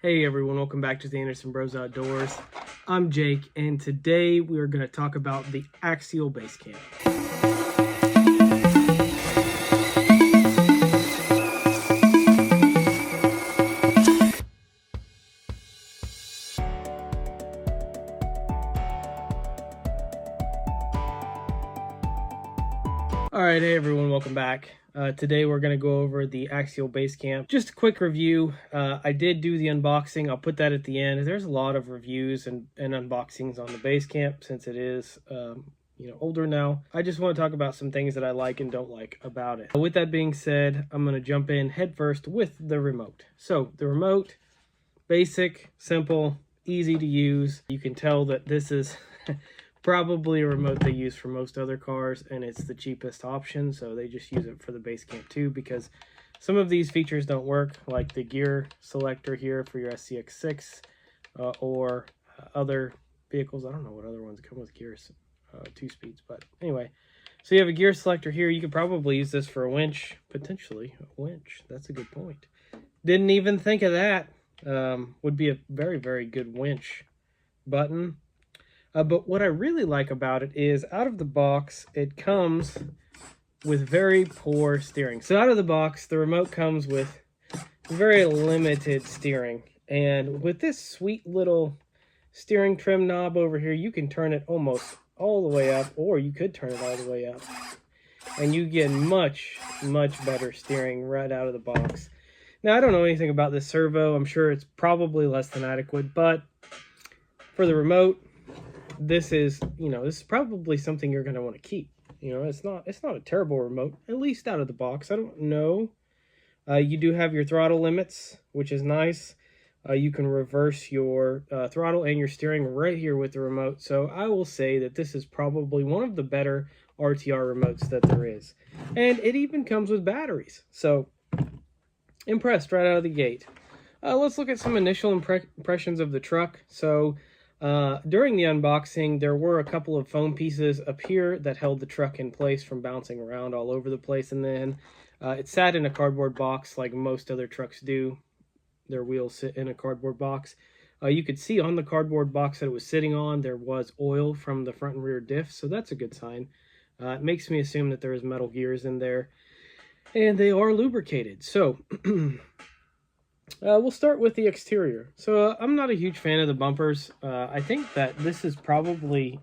Hey everyone, welcome back to the Anderson Bros Outdoors. I'm Jake, and today we are going to talk about the Axial Basecamp. Alright, hey everyone, welcome back. Today we're going to go over the Axial Basecamp. Just a quick review. I did do the unboxing. I'll put that at the end. There's a lot of reviews and unboxings on the Basecamp since it is older now. I just want to talk about some things that I like and don't like about it. With that being said, I'm going to jump in head first with the remote. So the remote, basic, simple, easy to use. You can tell that this is probably a remote they use for most other cars, and it's the cheapest option, so they just use it for the Basecamp too, because some of these features don't work, like the gear selector here for your SCX6 or other vehicles. I don't know what other ones come with gears, 2 speeds, but anyway. So you have a gear selector here. You could probably use this for a winch, potentially a winch. That's a good point. Didn't even think of that. Would be a very, very good winch button. But what I really like about it is out of the box, it comes with very poor steering. So out of the box, the remote comes with very limited steering. And with this sweet little steering trim knob over here, you can turn it almost all the way up, or you could turn it all the way up. And you get much, much better steering right out of the box. Now, I don't know anything about this servo. I'm sure it's probably less than adequate, but for the remote, this is probably something you're going to want to keep. It's not a terrible remote, at least out of the box. I don't know. You do have your throttle limits, which is nice. You can reverse your throttle and your steering right here with the remote. So I will say that this is probably one of the better RTR remotes that there is. And it even comes with batteries. So impressed right out of the gate. Let's look at some initial impressions of the truck. So during the unboxing, there were a couple of foam pieces up here that held the truck in place from bouncing around all over the place, and then it sat in a cardboard box like most other trucks do. Their wheels sit in a cardboard box. You could see on the cardboard box that it was sitting on, there was oil from the front and rear diff, so that's a good sign. It makes me assume that there is metal gears in there, and they are lubricated. So we'll start with the exterior. So I'm not a huge fan of the bumpers. I think that this is probably,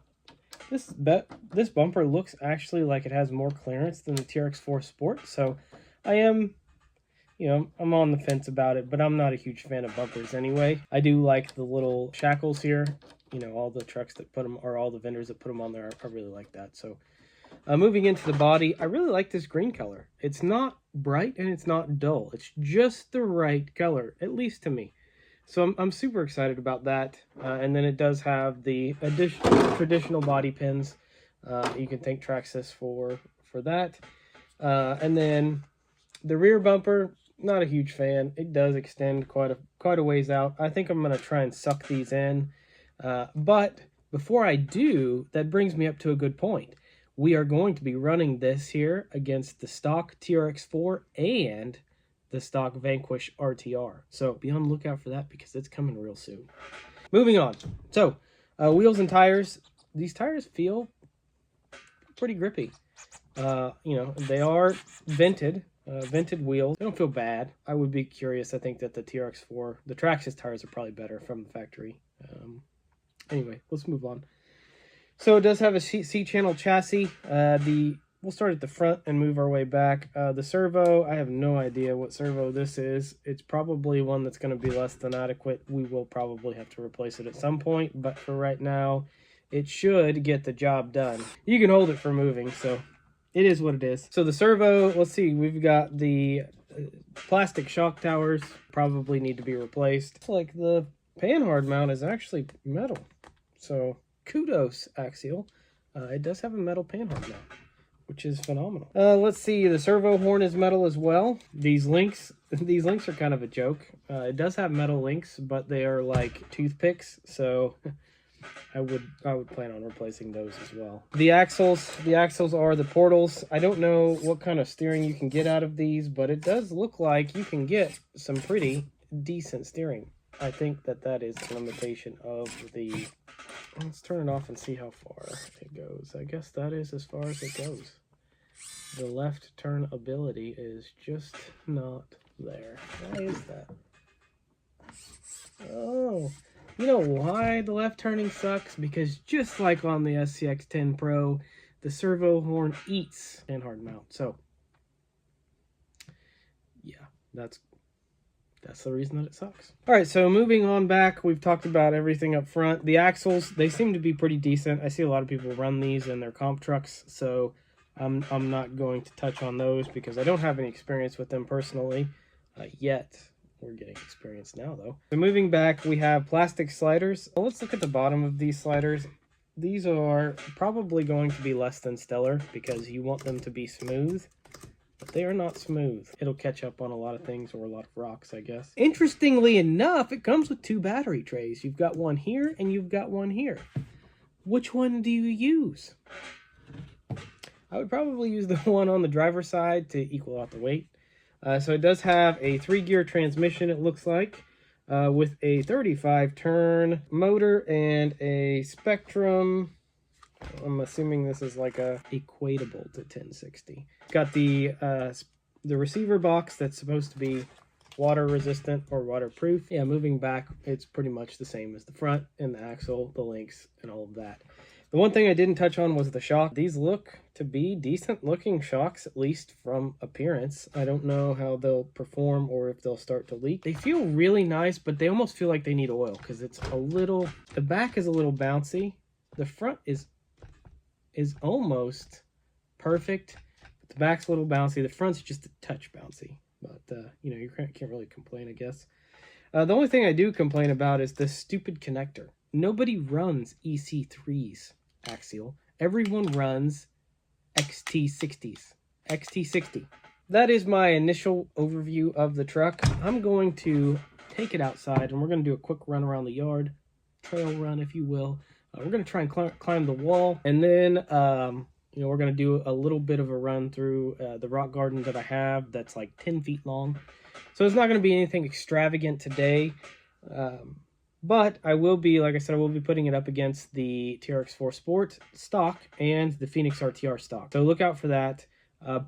this bumper looks actually like it has more clearance than the TRX4 Sport. So I am, I'm on the fence about it, but I'm not a huge fan of bumpers anyway. I do like the little shackles here. All the trucks that put them, or all the vendors that put them on there, I really like that. So moving into the body, I really like this green color. It's not bright and it's not dull. It's just the right color, at least to me. So I'm super excited about that. And then it does have the traditional body pins. You can thank Traxxas for that. And then the rear bumper, not a huge fan. It does extend quite a ways out. I think I'm going to try and suck these in. But before I do, that brings me up to a good point. We are going to be running this here against the stock TRX4 and the stock Vanquish RTR. So be on the lookout for that because it's coming real soon. Moving on. So wheels and tires. These tires feel pretty grippy. They are vented wheels. They don't feel bad. I would be curious. I think that the TRX4, the Traxxas tires are probably better from the factory. Anyway, let's move on. So it does have a C-channel chassis. We'll start at the front and move our way back. The servo, I have no idea what servo this is. It's probably one that's going to be less than adequate. We will probably have to replace it at some point, but for right now, it should get the job done. You can hold it for moving, so it is what it is. So the servo, let's see, we've got the plastic shock towers, probably need to be replaced. It's like the panhard mount is actually metal, so kudos, Axial. It does have a metal panhard mount, which is phenomenal. Let's see, the servo horn is metal as well. These links are kind of a joke. It does have metal links, but they are like toothpicks, so I would plan on replacing those as well. The axles are the portals. I don't know what kind of steering you can get out of these, but it does look like you can get some pretty decent steering I think that is a limitation of the... Let's turn it off and see how far it goes. I guess that is as far as it goes. The left turn ability is just not there. Why is that? Oh, you know why the left turning sucks? Because just like on the SCX10 Pro, the servo horn eats and hard mount. So yeah, that's the reason that it sucks. All right, so moving on back, we've talked about everything up front. The axles, they seem to be pretty decent. I see a lot of people run these in their comp trucks, so I'm not going to touch on those because I don't have any experience with them personally yet. We're getting experience now, though. So moving back, we have plastic sliders. Well, let's look at the bottom of these sliders. These are probably going to be less than stellar because you want them to be smooth. But they are not smooth. It'll catch up on a lot of things or a lot of rocks, I guess. Interestingly enough, it comes with 2 battery trays. You've got one here and you've got one here. Which one do you use? I would probably use the one on the driver's side to equal out the weight. So it does have a 3-gear transmission, it looks like, with a 35-turn motor and a Spectrum. I'm assuming this is like a equatable to 1060. Got the receiver box that's supposed to be water resistant or waterproof. Yeah, moving back, it's pretty much the same as the front and the axle, the links, and all of that. The one thing I didn't touch on was the shock. These look to be decent looking shocks, at least from appearance. I don't know how they'll perform or if they'll start to leak. They feel really nice, but they almost feel like they need oil because it's a little, the back is a little bouncy. The front is almost perfect, but the back's a little bouncy. The front's just a touch bouncy, but you know, you can't really complain, I guess. The only thing I do complain about is this stupid connector. Nobody runs EC3s Axial. Everyone runs XT60s. XT60. That is my initial overview of the truck. I'm going to take it outside and we're going to do a quick run around the yard. Trail run, if you will. We're going to try and climb the wall, and then you know, we're going to do a little bit of a run through the rock garden that I have that's like 10 feet long. So it's not going to be anything extravagant today, but I will be, like I said, I will be putting it up against the TRX4 Sport stock and the Phoenix RTR stock. So look out for that.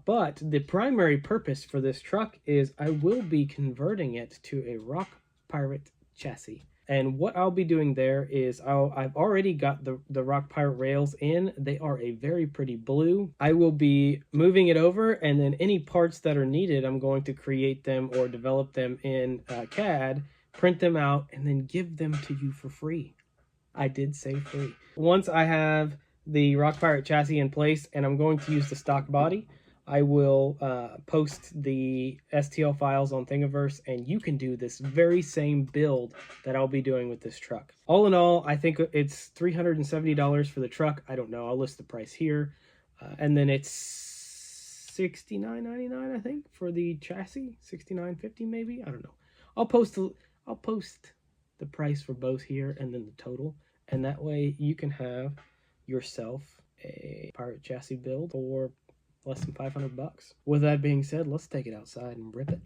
But the primary purpose for this truck is I will be converting it to a Rock Pirate chassis. And what I'll be doing there is I've already got the Rock Pirate rails in. They are a very pretty blue. I will be moving it over, and then any parts that are needed, I'm going to create them or develop them in CAD, print them out, and then give them to you for free. I did say free. Once I have the Rock Pirate chassis in place and I'm going to use the stock body, I will post the STL files on Thingiverse, and you can do this very same build that I'll be doing with this truck. All in all, I think it's $370 for the truck. I don't know. I'll list the price here. And then it's $69.99, I think, for the chassis. $69.50 maybe. I don't know. I'll post the price for both here and then the total. And that way you can have yourself a Pirate chassis build for less than 500 bucks. With that being said, let's take it outside and rip it.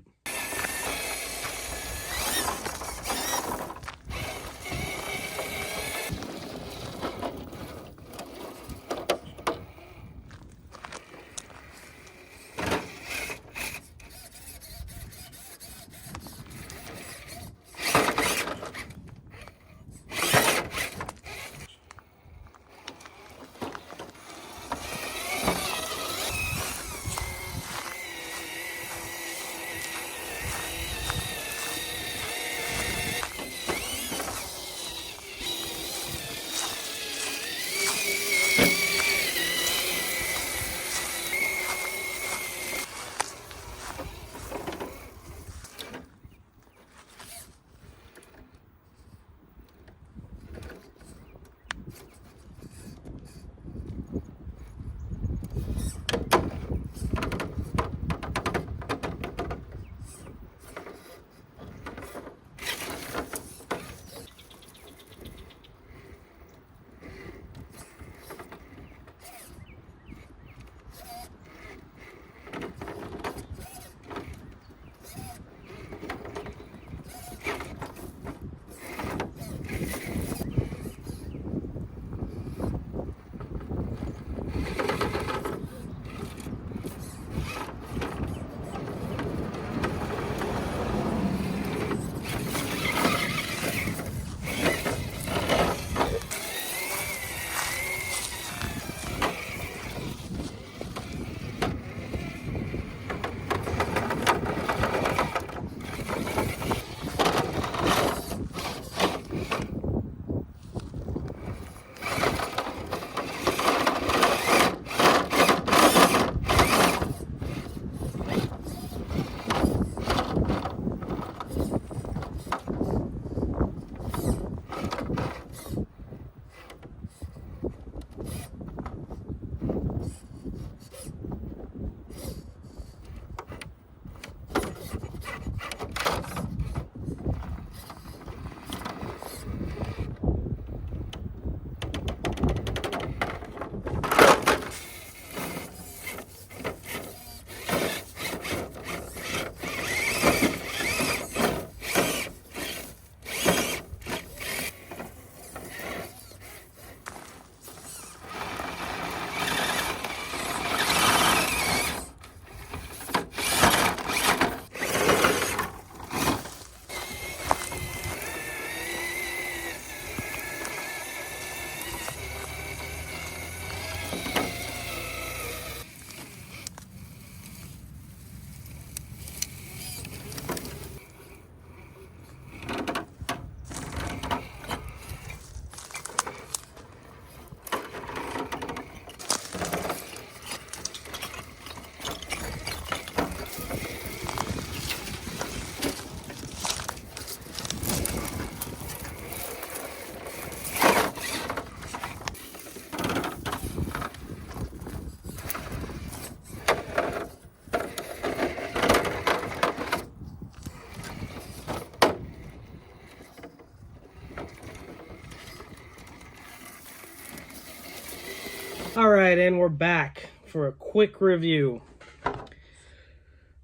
All right, and we're back for a quick review.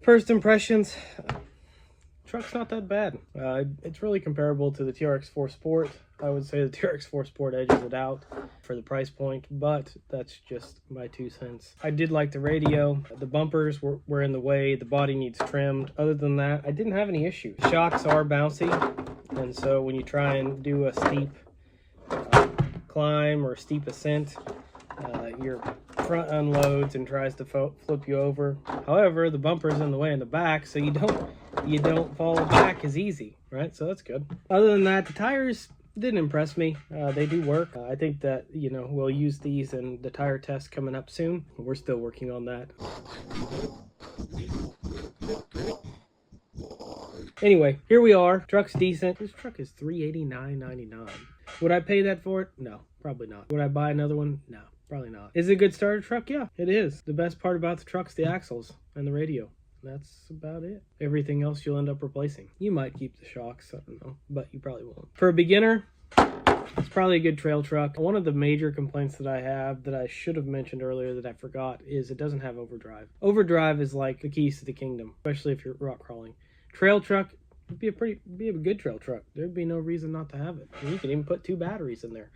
First impressions, truck's not that bad. It's really comparable to the TRX4 Sport. I would say the TRX4 Sport edges it out for the price point, but that's just my 2 cents. I did like the radio. The bumpers were in the way. The body needs trimmed. Other than that, I didn't have any issues. Shocks are bouncy, and so when you try and do a steep climb or a steep ascent, your front unloads and tries to flip you over. However, the bumper's in the way in the back, so you don't fall back as easy, right? So that's good. Other than that, the tires didn't impress me. They do work. I think that, you know, we'll use these in the tire test coming up soon. We're still working on that. Anyway, here we are. Truck's decent. This truck is $389.99. Would I pay that for it? No, probably not. Would I buy another one? No, probably not. Is it a good starter truck? Yeah, it is. The best part about the truck's the axles and the radio. That's about it. Everything else you'll end up replacing. You might keep the shocks, I don't know, but you probably won't. For a beginner, it's probably a good trail truck. One of the major complaints that I have that I should have mentioned earlier that I forgot is it doesn't have overdrive. Overdrive is like the keys to the kingdom, especially if you're rock crawling. Trail truck would be a good trail truck. There'd be no reason not to have it. And you can even put 2 batteries in there,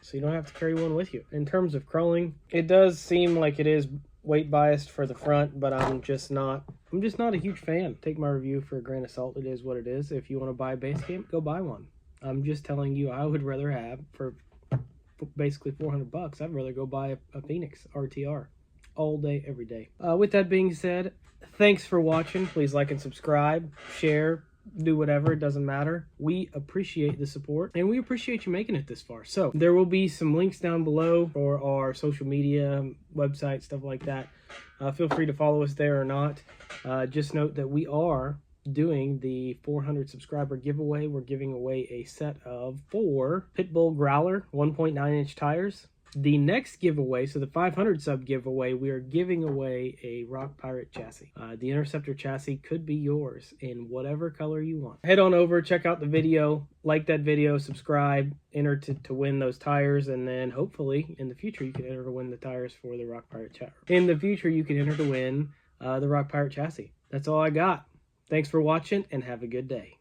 so you don't have to carry one with you. In terms of crawling, it does seem like it is weight biased for the front, but I'm just not a huge fan. Take my review for a grain of salt. It is what it is. If you want to buy Basecamp, go buy one. I'm just telling you, I would rather have, for basically $400, I'd rather go buy a Phoenix RTR all day, every day. With that being said, thanks for watching. Please like and subscribe, share, do whatever, it doesn't matter. We appreciate the support, and we appreciate you making it this far. So there will be some links down below for our social media, website, stuff like that. Feel free to follow us there or not. Just note that we are doing the 400 subscriber giveaway. We're giving away a set of 4 Pitbull Growler 1.9 inch tires. The next giveaway, so the 500 sub giveaway, we are giving away a Rock Pirate chassis. The Interceptor chassis could be yours in whatever color you want. Head on over, check out the video, like that video, subscribe, enter to win those tires, and then hopefully in the future you can enter to win the tires for the Rock Pirate chassis. In the future you can enter to win the Rock Pirate chassis. That's all I got. Thanks for watching and have a good day.